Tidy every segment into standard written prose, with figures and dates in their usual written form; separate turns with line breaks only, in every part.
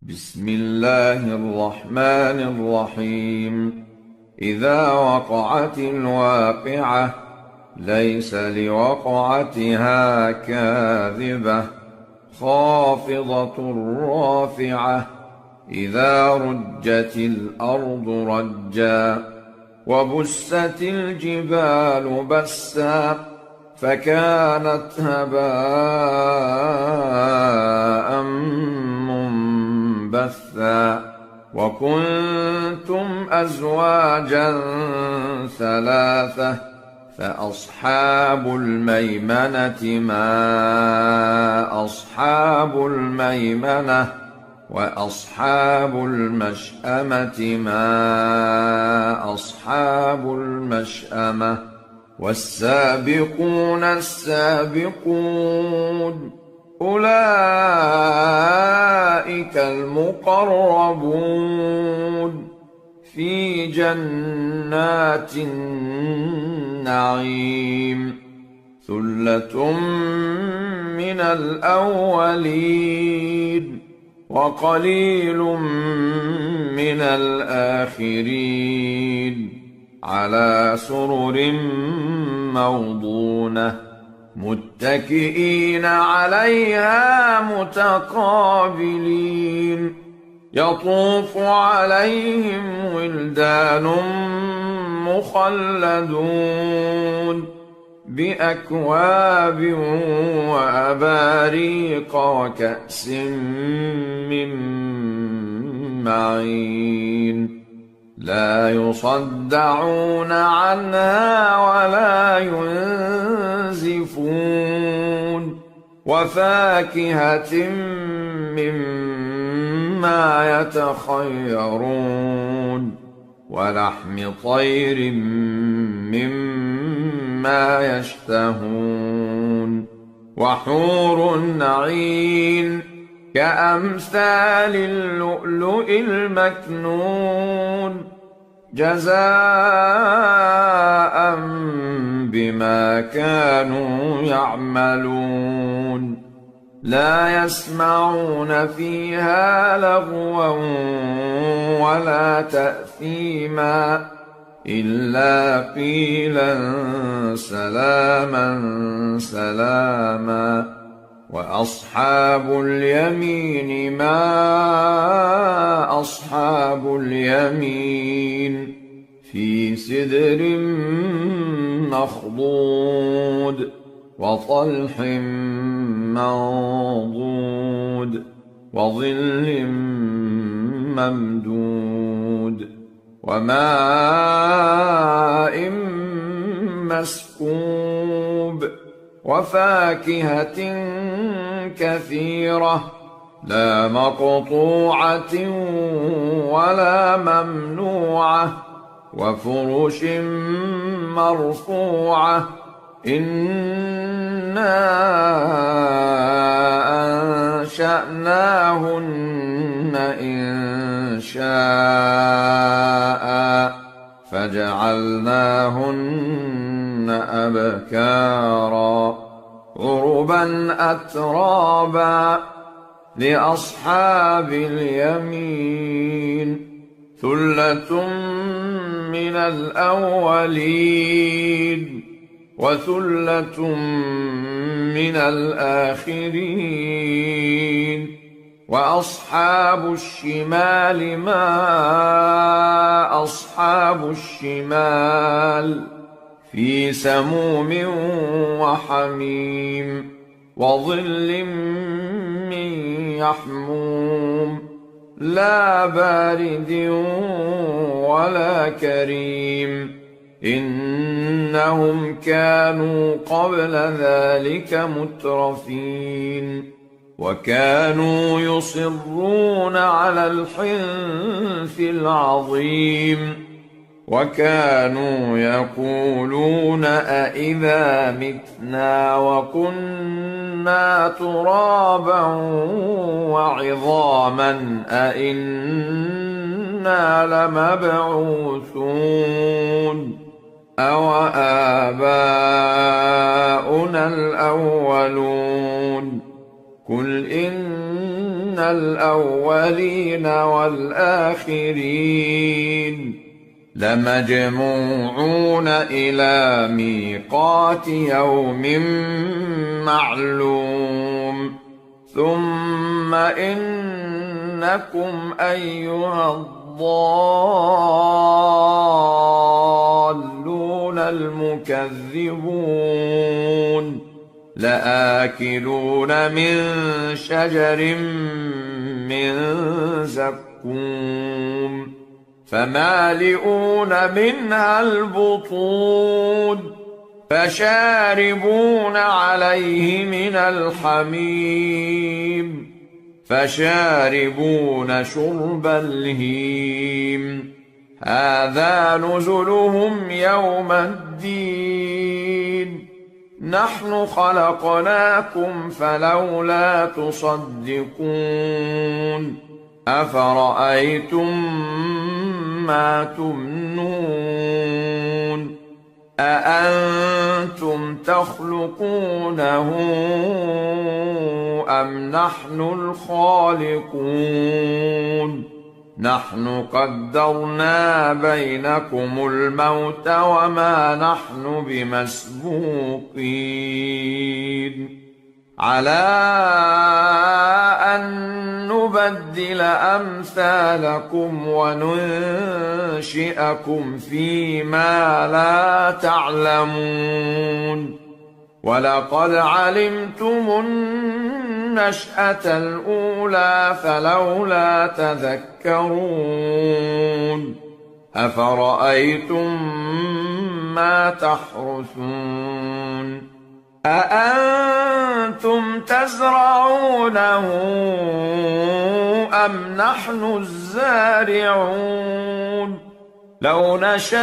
بسم الله الرحمن الرحيم. إذا وقعت الواقعة ليس لوقعتها كاذبة خافضة رافعة. إذا رجت الأرض رجا وبست الجبال بسا فكانت هباء منبثا. وكنتم أزواجا ثلاثة فأصحاب الميمنة ما أصحاب الميمنة وأصحاب المشأمة ما أصحاب المشأمة. والسابقون السابقون أولئك المقربون في جنات النعيم. ثلة من الأولين وقليل من الآخرين. على سرر موضونة متكئين عليها متقابلين. يطوف عليهم ولدان مخلدون بأكواب وأباريق وكأس من معين. لا يصدعون عنها ولا ينزفون. وفاكهة مما يتخيرون ولحم طير مما يشتهون. وحور عين كأمثال اللؤلؤ المكنون جزاء بما كانوا يعملون. لا يسمعون فيها لغوا ولا تأثيما إلا قيلا سلاما سلاما. وأصحاب اليمين ما أصحاب اليمين في سدر مخضود وطلح منضود وظل ممدود وماء مسكوب وفاكهة كثيرة لا مقطوعة ولا ممنوعة وفرش مرفوعة. إنا أنشأناهن إنشاء فجعلناهن أبكارا عربا أترابا لأصحاب اليمين. ثلة من الأولين وثلة من الآخرين. وأصحاب الشمال ما أصحاب الشمال في سموم وحميم وظل من يحموم لا بارد ولا كريم. إنهم كانوا قبل ذلك مترفين وكانوا يصرون على الحنث العظيم. وكانوا يقولون أئذا متنا وكنا ترابا وعظاما أئنا لمبعوثون أوآباؤنا الأولون. قل إن الأولين والآخرين لمجموعون إلى ميقات يوم معلوم ثم إنكم أيها الضالون المكذبون لآكلون من شجر من زقوم فمالئون منها البطون فشاربون عليه من الحميم فشاربون شرب الهيم هذا نزلهم يوم الدين نحن خلقناكم فلولا تصدقون أفرأيتم ما تمنون أأنتم تخلقونه أم نحن الخالقون نحن قدرنا بينكم الموت وما نحن بمسبوقين على أن نبدل أمثالكم وننشئكم فيما لا تعلمون ولقد علمتم النشأة الأولى فلولا تذكرون أفرأيتم ما تحرثون أأنتم تزرعونه أم نحن الزارعون لو نشاء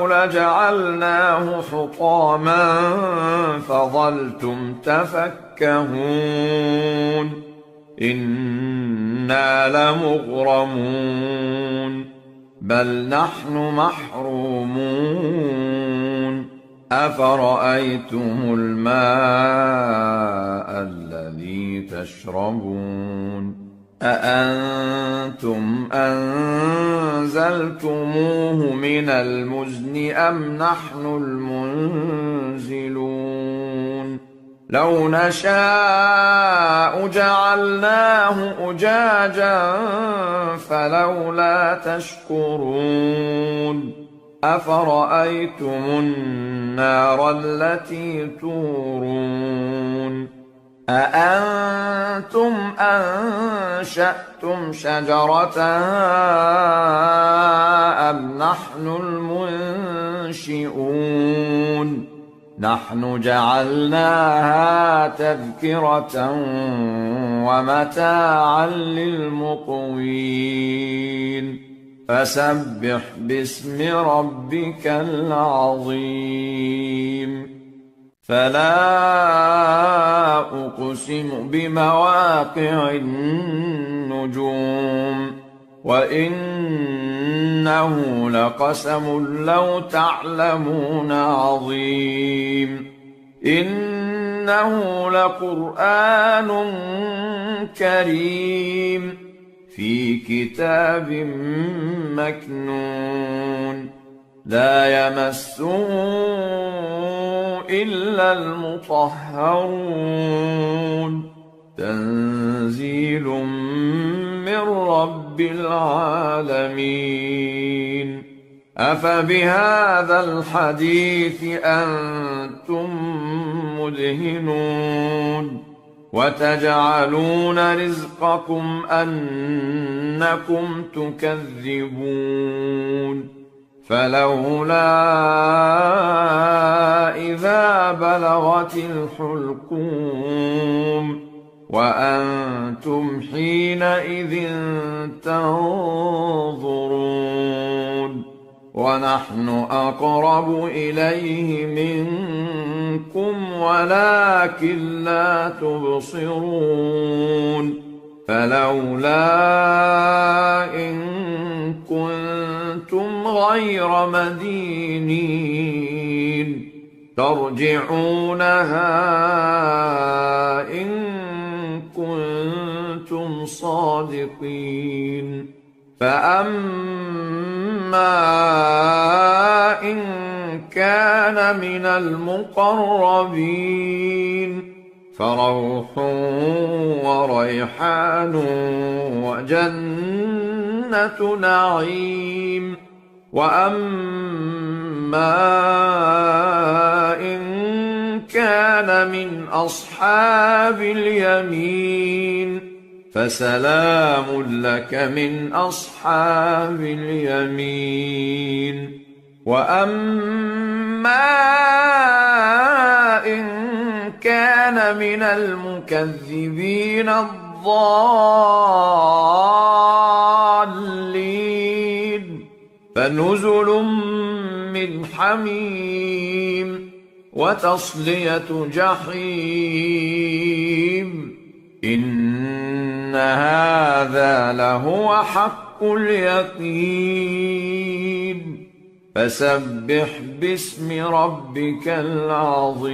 لجعلناه حطاما فظلتم تفكهون إنا لمغرمون بل نحن محرومون أفرأيتم الماء الذي تشربون أأنتم أنزلتموه من المزن أم نحن المنزلون لو نشاء جعلناه أجاجا فلولا تشكرون أفرأيتم النار التي تورون أأنتم أنشأتم شجرتها أم نحن المنشئون نحن جعلناها تذكرة ومتاعا للمقوين فسبح باسم ربك العظيم فلا أقسم بمواقع النجوم وإنه لقسم لو تعلمون عظيم إنه لقرآن كريم في كتاب مكنون لا يمسه إلا المطهرون تنزيل من رب العالمين أفبهذا الحديث أنتم مدهنون وتجعلون رزقكم أنكم تكذبون فلولا إذا بلغت الحلقوم وأنتم حينئذ تنظرون ونحن أقرب إليه منكم ولكن لا تبصرون فلولا إن كنتم غير مدينين ترجعونها إن كنتم صادقين فأما إن كان من المقربين فروح وريحان وجنة نعيم وأما إن كان من أصحاب اليمين فسلام لك من أصحاب اليمين وأما إن كان من المكذبين الضالين فنزل من حميم وتصلية جحيم إن هذا لهو حق اليقين فسبح باسم ربك العظيم